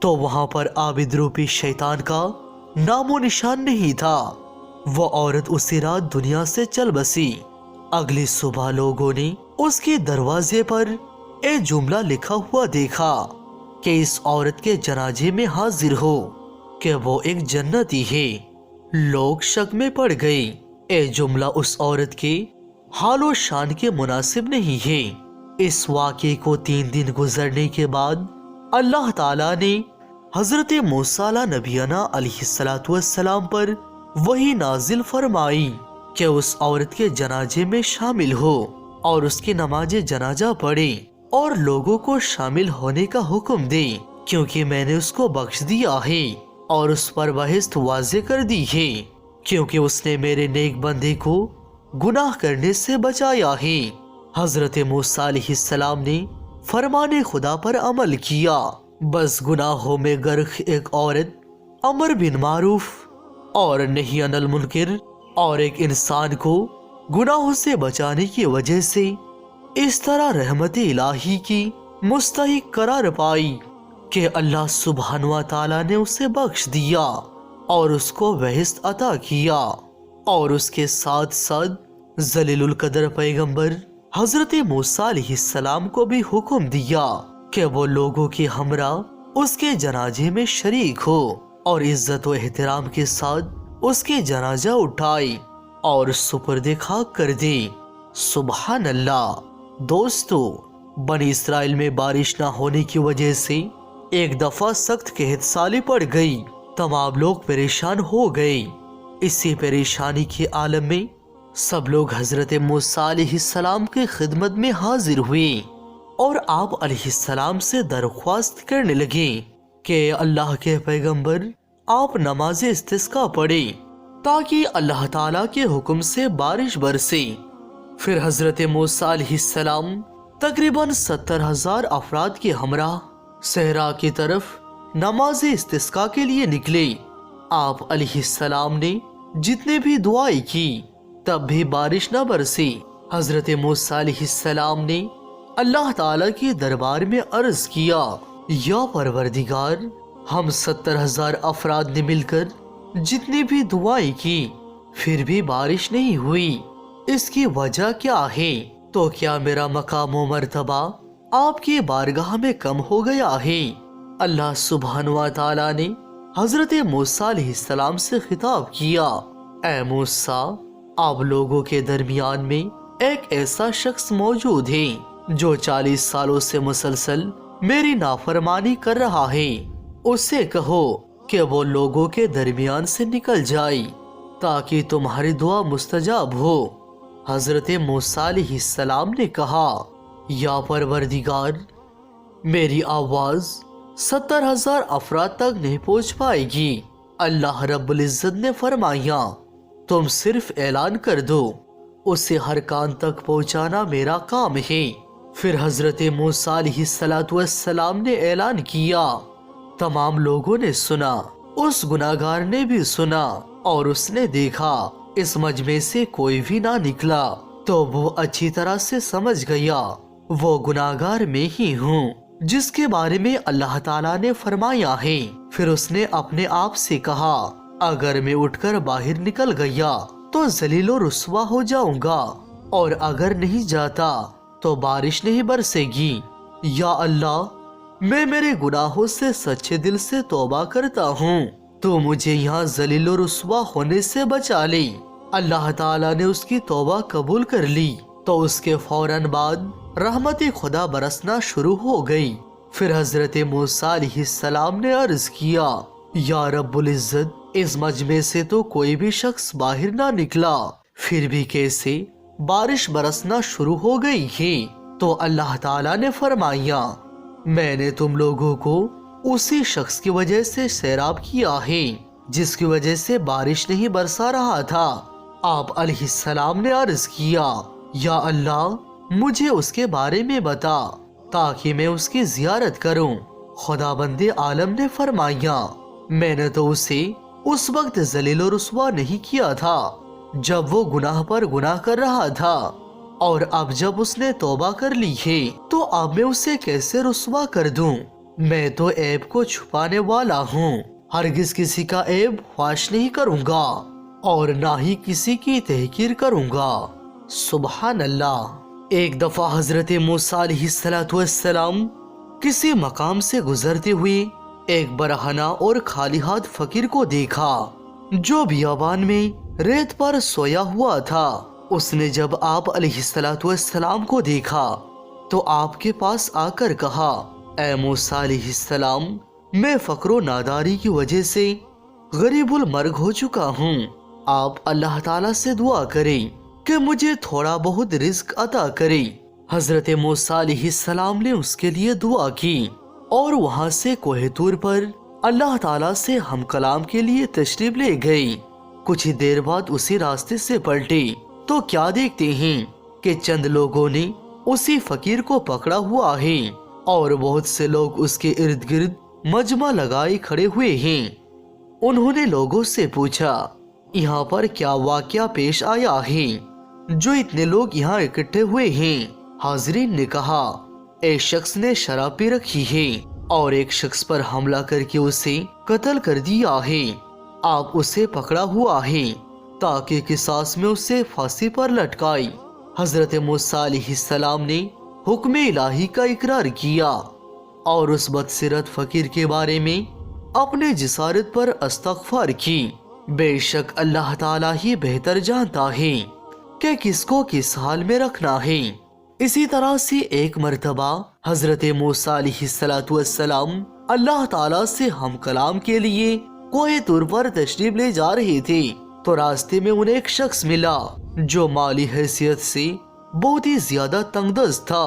تو وہاں پر عابد روپی شیطان کا نام و نشان نہیں تھا۔ وہ عورت اسی رات دنیا سے چل بسی۔ اگلی صبح لوگوں نے اس کے دروازے پر ایک جملہ لکھا ہوا دیکھا کہ اس عورت کے جنازے میں حاضر ہو کہ وہ ایک جنتی ہے۔ لوگ شک میں پڑ گئے۔ اے جملہ اس عورت کے حال و شان کے مناسب نہیں ہے۔ اس واقعے کو 3 دن گزرنے کے بعد اللہ تعالیٰ نے حضرت موسیٰ علیہ نبینا علیہ السلام پر وحی نازل فرمائی کہ اس عورت کے جنازے میں شامل ہو اور اس کی نماز جنازہ پڑھے اور لوگوں کو شامل ہونے کا حکم دے، کیونکہ میں نے اس کو بخش دیا ہے اور اس پر بہشت واضح کر دی ہے، کیونکہ اس نے میرے نیک بندے کو گناہ کرنے سے بچایا ہے۔ حضرت موسیٰ علیہ السلام نے فرمان خدا پر عمل کیا۔ بس گناہوں میں غرق ایک عورت امر بن معروف اور نہی عن المنکر اور ایک انسان کو گناہوں سے بچانے کی وجہ سے اس طرح رحمت الہی کی مستحق قرار پائی کہ اللہ سبحانہ و تعالیٰ نے اسے بخش دیا اور اس کو بہشت عطا کیا، اور اس کے ساتھ ساتھ ذلیل القدر پیغمبر حضرت موسیٰ علیہ السلام کو بھی حکم دیا کہ وہ لوگوں کے ہمراہ اس کے جنازے میں شریک ہو اور عزت و احترام کے ساتھ اس کے جنازہ اٹھائے اور سپرد خاک کر دے۔ سبحان اللہ۔ دوستو، بنی اسرائیل میں بارش نہ ہونے کی وجہ سے ایک دفعہ سخت قحط سالی پڑ گئی۔ تمام لوگ پریشان ہو گئے۔ اسی پریشانی کے عالم میں سب لوگ حضرت موسیٰ علیہ السلام کی خدمت میں حاضر ہوئے اور آپ علیہ السلام سے درخواست کرنے لگے کہ اللہ کے پیغمبر آپ نماز استسقاء پڑھیں تاکہ اللہ تعالیٰ کے حکم سے بارش برسے۔ پھر حضرت موسیٰ علیہ السلام تقریباً 70,000 افراد کے ہمراہ صحرا کی طرف نماز استسقاء کے لیے نکلے۔ آپ علیہ السلام نے جتنے بھی دعائیں کی تب بھی بارش نہ برسی۔ حضرت موسیٰ علیہ السلام نے اللہ تعالیٰ کے دربار میں عرض کیا، یا پروردگار، ہم 70,000 افراد نے مل کر جتنی بھی دعائیں کی پھر بھی بارش نہیں ہوئی، اس کی وجہ کیا ہے؟ تو کیا میرا مقام و مرتبہ آپ کی بارگاہ میں کم ہو گیا ہے؟ اللہ سبحانہ و تعالیٰ نے حضرت موسیٰ علیہ السلام سے خطاب کیا، اے موسیٰ، آپ لوگوں کے درمیان میں ایک ایسا شخص موجود ہے جو 40 سالوں سے مسلسل میری نافرمانی کر رہا ہے، اس سے کہو کہ وہ لوگوں کے درمیان سے نکل جائے تاکہ تمہاری دعا مستجاب ہو۔ حضرت موسیٰ علیہ السلام نے کہا، یا پروردگار، میری آواز 70,000 افراد تک نہیں پہنچ پائے گی۔ اللہ رب العزت نے فرمایا، تم صرف اعلان کر دو، اسے ہر کان تک پہنچانا میرا کام ہے۔ پھر حضرت موسیٰ علیہ السلام نے اعلان کیا، تمام لوگوں نے سنا، اس گناہگار نے بھی سنا، اور اس نے دیکھا اس مجمع سے کوئی بھی نہ نکلا تو وہ اچھی طرح سے سمجھ گیا وہ گناہگار میں ہی ہوں جس کے بارے میں اللہ تعالیٰ نے فرمایا ہے۔ پھر اس نے اپنے آپ سے کہا، اگر میں اٹھ کر باہر نکل گیا تو ذلیل و رسوا ہو جاؤں گا، اور اگر نہیں جاتا تو بارش نہیں برسے گی۔ یا اللہ، میں میرے گناہوں سے سچے دل سے توبہ کرتا ہوں، تو مجھے یہاں ذلیل و رسوا ہونے سے بچا لے۔ اللہ تعالیٰ نے اس کی توبہ قبول کر لی تو اس کے فوراً بعد رحمت خدا برسنا شروع ہو گئی۔ پھر حضرت موسیٰ علیہ السلام نے عرض کیا، یا رب العزت، اس مجمع سے تو کوئی بھی شخص باہر نہ نکلا، پھر بھی کیسے بارش برسنا شروع ہو گئی ہے؟ تو اللہ تعالیٰ نے فرمایا، میں نے تم لوگوں کو اسی شخص کی وجہ سے سیراب کیا ہے جس کی وجہ سے بارش نہیں برسا رہا تھا۔ آپ علیہ السلام نے عرض کیا، یا اللہ، مجھے اس کے بارے میں بتا تاکہ میں اس کی زیارت کروں۔ خدا بند عالم نے فرمایا، میں نے تو اسے اس وقت ذلیل و رسوا نہیں کیا تھا جب وہ گناہ پر گناہ کر رہا تھا، اور اب جب اس نے توبہ کر لی ہے تو اب میں اسے کیسے رسوا کر دوں؟ میں تو عیب کو چھپانے والا ہوں، ہرگز کسی کا عیب فاش نہیں کروں گا اور نہ ہی کسی کی تحقیر کروں گا۔ سبحان اللہ۔ ایک دفعہ حضرت موسیٰ علیہ السلام کسی مقام سے گزرتے ہوئے ایک برہنہ اور خالی ہاتھ فقیر کو دیکھا جو بیابان میں ریت پر سویا ہوا تھا۔ اس نے جب آپ علیہ السلام کو دیکھا تو آپ کے پاس آ کر کہا، اے موسیٰ علیہ السلام، میں فقر و ناداری کی وجہ سے غریب المرگ ہو چکا ہوں، آپ اللہ تعالیٰ سے دعا کریں کہ مجھے تھوڑا بہت رزق عطا کریں۔ حضرت موسیٰ علیہ السلام نے اس کے لیے دعا کی اور وہاں سے کوہ طور پر اللہ تعالیٰ سے ہم کلام کے لیے تشریف لے گئی۔ کچھ ہی دیر بعد اسی راستے سے پلٹے تو کیا دیکھتے ہیں کہ چند لوگوں نے اسی فقیر کو پکڑا ہوا ہے اور بہت سے لوگ اس کے ارد گرد مجمع لگائے کھڑے ہوئے ہیں۔ انہوں نے لوگوں سے پوچھا، یہاں پر کیا واقعہ پیش آیا ہے جو اتنے لوگ یہاں اکٹھے ہوئے ہیں؟ حاضرین نے کہا، ایک شخص نے شراب پی رکھی ہے اور ایک شخص پر حملہ کر کے اسے قتل کر دیا ہے، آپ اسے پکڑا ہوا ہے تاکہ قصاص میں اسے پھانسی پر لٹکائے۔ حضرت موسیٰ علیہ السلام نے حکم الہی کا اقرار کیا اور اس بدسیرت فقیر کے بارے میں اپنے جسارت پر استغفار کی۔ بے شک اللہ تعالیٰ ہی بہتر جانتا ہے کہ کس کو کس حال میں رکھنا ہے۔ اسی طرح سے ایک مرتبہ حضرت موسیٰ علیہ السلام اللہ تعالیٰ سے ہم کلام کے لیے کوہ طور پر تشریف لے جا رہے تھے تو راستے میں انہیں ایک شخص ملا جو مالی حیثیت سے بہت ہی زیادہ تنگ دست تھا۔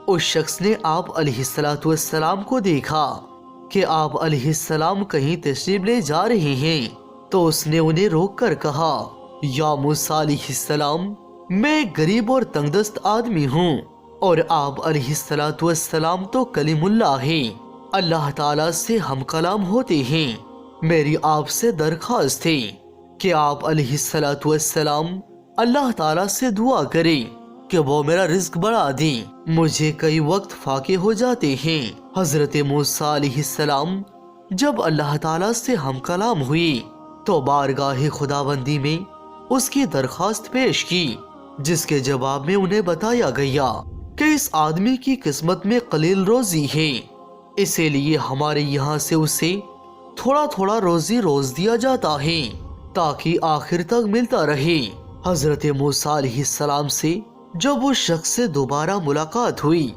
اس شخص نے آپ علیہ السلام کو دیکھا کہ آپ علیہ السلام کہیں تشریف لے جا رہے ہیں تو اس نے انہیں روک کر کہا، یا موسیٰ علیہ السلام، میں ایک غریب اور تنگ دست آدمی ہوں اور آپ علیہ السلام تو کلیم اللہ ہے، اللہ تعالیٰ سے ہم کلام ہوتے ہیں۔ میری آپ سے درخواست ہے کہ آپ علیہ السلام اللہ تعالیٰ سے دعا کریں کہ وہ میرا رزق بڑھا دیں، مجھے کئی وقت فاقے ہو جاتے ہیں۔ حضرت موسیٰ علیہ السلام جب اللہ تعالیٰ سے ہم کلام ہوئی تو بارگاہ خداوندی میں اس کی درخواست پیش کی، جس کے جواب میں انہیں بتایا گیا کہ اس آدمی کی قسمت میں قلیل روزی ہے، اسی لیے ہمارے یہاں سے اسے تھوڑا تھوڑا روزی روز دیا جاتا ہے تاکہ آخر تک ملتا رہے۔ حضرت موسیٰ علیہ السلام سے جب اس شخص سے دوبارہ ملاقات ہوئی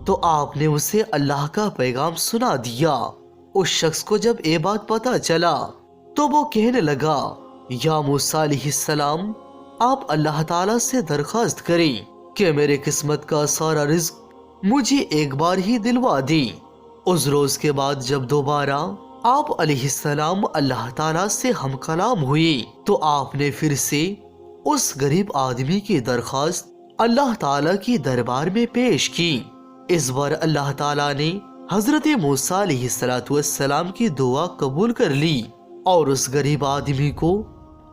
تو آپ نے اسے اللہ کا پیغام سنا دیا۔ اس شخص کو جب یہ بات پتہ چلا تو وہ کہنے لگا، یا موسیٰ علیہ السلام، آپ اللہ تعالیٰ سے درخواست کریں کہ میرے قسمت کا سارا رزق مجھے ایک بار ہی دلوا دیں۔ اس روز کے بعد جب دوبارہ آپ علیہ السلام اللہ تعالیٰ سے ہم کلام ہوئے تو آپ نے پھر سے اس غریب آدمی کی درخواست اللہ تعالیٰ کی دربار میں پیش کی۔ اس بار اللہ تعالیٰ نے حضرت موسیٰ علیہ السلام کی دعا قبول کر لی اور اس غریب آدمی کو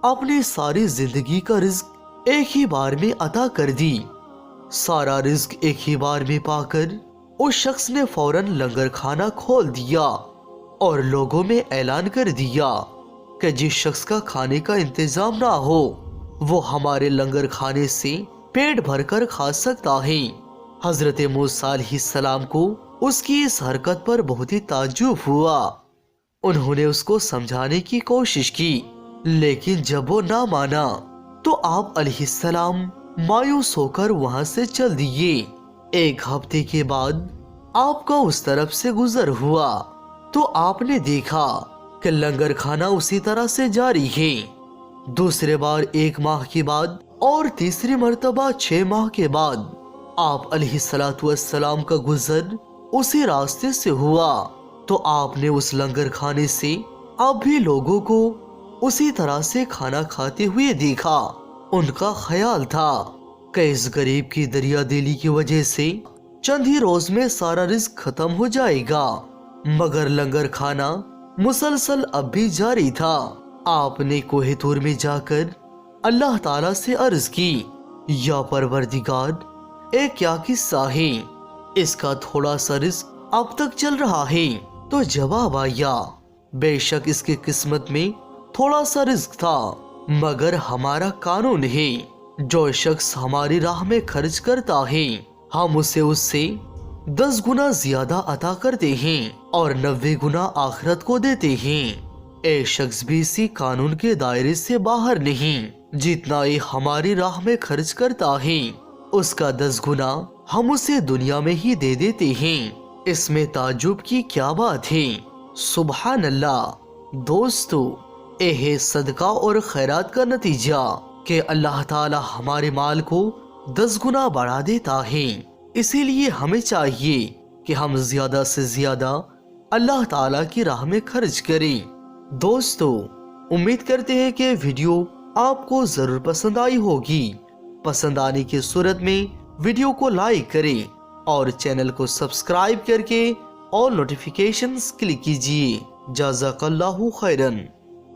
اپنی ساری زندگی کا رزق ایک ہی بار میں عطا کر دی۔ سارا رزق ایک ہی بار میں پا کر اس شخص نے فوراً لنگر کھانا کھول دیا اور لوگوں میں اعلان کر دیا کہ جس شخص کا کھانے کا انتظام نہ ہو وہ ہمارے لنگر کھانے سے پیٹ بھر کر کھا سکتا ہے۔ حضرت موسیٰ علیہ السلام کو اس کی اس حرکت پر بہت ہی تعجب ہوا۔ انہوں نے اس کو سمجھانے کی کوشش کی لیکن جب وہ نہ مانا تو آپ علیہ السلام مایوس ہو کر وہاں سے چل دیے۔ ایک ہفتے کے بعد آپ کا اس طرف سے گزر ہوا تو آپ نے دیکھا کہ لنگر کھانا اسی طرح سے جاری ہے۔ دوسرے بار 1 ماہ کے بعد اور تیسری مرتبہ 6 ماہ کے بعد آپ علیہ السلام کا گزر اسی راستے سے ہوا تو آپ نے اس لنگر کھانے سے اب بھی لوگوں کو اسی طرح سے کھانا کھاتے ہوئے دیکھا۔ ان کا خیال تھا کہ اس غریب کی دریا دلی کی وجہ سے چند ہی روز میں سارا رزق ختم ہو جائے گا، مگر لنگر کھانا مسلسل اب بھی جاری تھا۔ آپ نے کوہ طور میں جا کر اللہ تعالیٰ سے عرض کی، یا پروردگار، ایک کیا قصہ ہے، اس کا تھوڑا سا رزق اب تک چل رہا ہے؟ تو جواب آیا بے شک اس کی قسمت میں تھوڑا سا رزق تھا، مگر ہمارا قانون ہے جو شخص ہماری راہ میں خرچ کرتا ہے ہم اسے 10 گنا زیادہ عطا کرتے ہیں اور 90 گنا آخرت کو دیتے ہیں۔ ایک شخص بھی اسی قانون کے دائرے سے باہر نہیں، جتنا یہ ہماری راہ میں خرچ کرتا ہے اس کا 10 گنا ہم اسے دنیا میں ہی دے دیتے ہیں۔ اس میں تعجب کی کیا بات ہے؟ سبحان اللہ۔ دوستو، یہ ہے صدقہ اور خیرات کا نتیجہ کہ اللہ تعالی ہمارے مال کو 10 گنا بڑھا دیتا ہے۔ اسی لیے ہمیں چاہیے کہ ہم زیادہ سے زیادہ اللہ تعالی کی راہ میں خرچ کریں۔ دوستو، امید کرتے ہیں کہ ویڈیو آپ کو ضرور پسند آئی ہوگی۔ پسند آنے کی صورت میں ویڈیو کو لائک کریں اور چینل کو سبسکرائب کر کے آل نوٹیفیکیشنز کلک کیجیے۔ جزاک اللہ خیرن۔